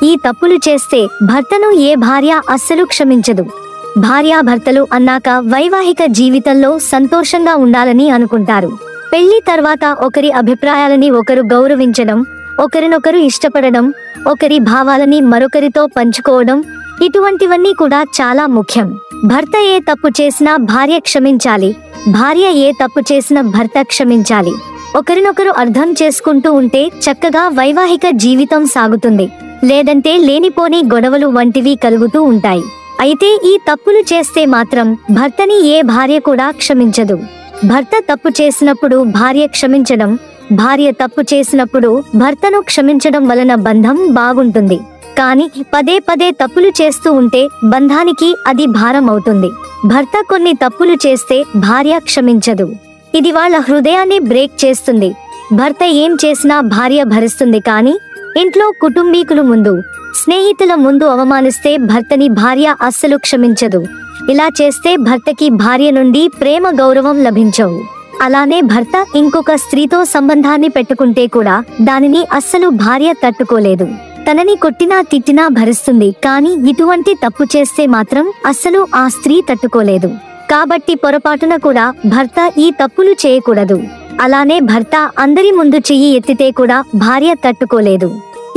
ఈ తప్పులు చేస్తే భర్తను ఏ భార్య అస్సలు క్షమించదు. భార్యాభర్తలు అన్నాక వైవాహిక జీవితంలో సంతోషంగా ఉండాలని అనుకుంటారు. పెళ్లి తర్వాత ఒకరి అభిప్రాయాలని ఒకరు గౌరవించడం, ఒకరినొకరు ఇష్టపడడం, ఒకరి భావాలని మరొకరితో పంచుకోవడం, ఇటువంటివన్నీ కూడా చాలా ముఖ్యం. భర్త ఏ తప్పు చేసినా భార్య క్షమించాలి, భార్య ఏ తప్పు చేసినా భర్త క్షమించాలి. ఒకరినొకరు అర్థం చేసుకుంటూ ఉంటే చక్కగా వైవాహిక జీవితం సాగుతుంది. లేదంటే లేనిపోని గొడవలు వంటివి కలుగుతూ ఉంటాయి. అయితే ఈ తప్పులు చేస్తే మాత్రం భర్తని ఏ భార్య కూడా క్షమించదు. భర్త తప్పు చేసినప్పుడు భార్య క్షమించడం, భార్య తప్పు చేసినప్పుడు భర్తను క్షమించడం వలన బంధం బాగుంటుంది. కానీ పదే పదే తప్పులు చేస్తూ ఉంటే బంధానికి అది భారం అవుతుంది. భర్త కొన్ని తప్పులు చేస్తే భార్య క్షమించదు. ఇది వాళ్ళ హృదయాన్ని బ్రేక్ చేస్తుంది. భర్త ఏం చేసినా భార్య భరిస్తుంది. కానీ ఇంట్లో కుటుంబీకుల ముందు, స్నేహితుల ముందు అవమానిస్తే భర్తని భార్య అస్సలు క్షమించదు. ఇలా చేస్తే భర్తకి భార్య నుండి ప్రేమ, గౌరవం లభించవు. అలానే భర్త ఇంకొక స్త్రీతో సంబంధాన్ని పెట్టుకుంటే కూడా దానిని అస్సలు భార్య తట్టుకోలేదు. తనని కొట్టినా తిట్టినా భరిస్తుంది. కానీ ఇటువంటి తప్పు చేస్తే మాత్రం అస్సలు ఆ స్త్రీ తట్టుకోలేదు. కాబట్టి పొరపాటున కూడా భర్త ఈ తప్పులు చేయకూడదు. అలానే భర్త అందరి ముందు చెయ్యి ఎత్తితే కూడా భార్య తట్టుకోలేదు.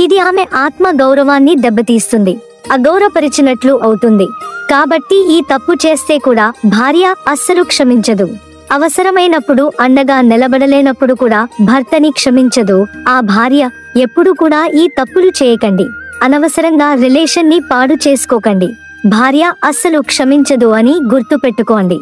ఇది ఆమె ఆత్మ గౌరవాన్ని దెబ్బతీస్తుంది, అగౌరవపరిచినట్లు అవుతుంది. కాబట్టి ఈ తప్పు చేస్తే కూడా భార్య అస్సలు క్షమించదు. అవసరమైనప్పుడు అండగా నిలబడలేనప్పుడు కూడా భర్తని క్షమించదు ఆ భార్య. ఎప్పుడు కూడా ఈ తప్పులు చేయకండి. అనవసరంగా రిలేషన్ ని పాడు చేసుకోకండి. భార్య అస్సలు క్షమించదు అని గుర్తుపెట్టుకోండి.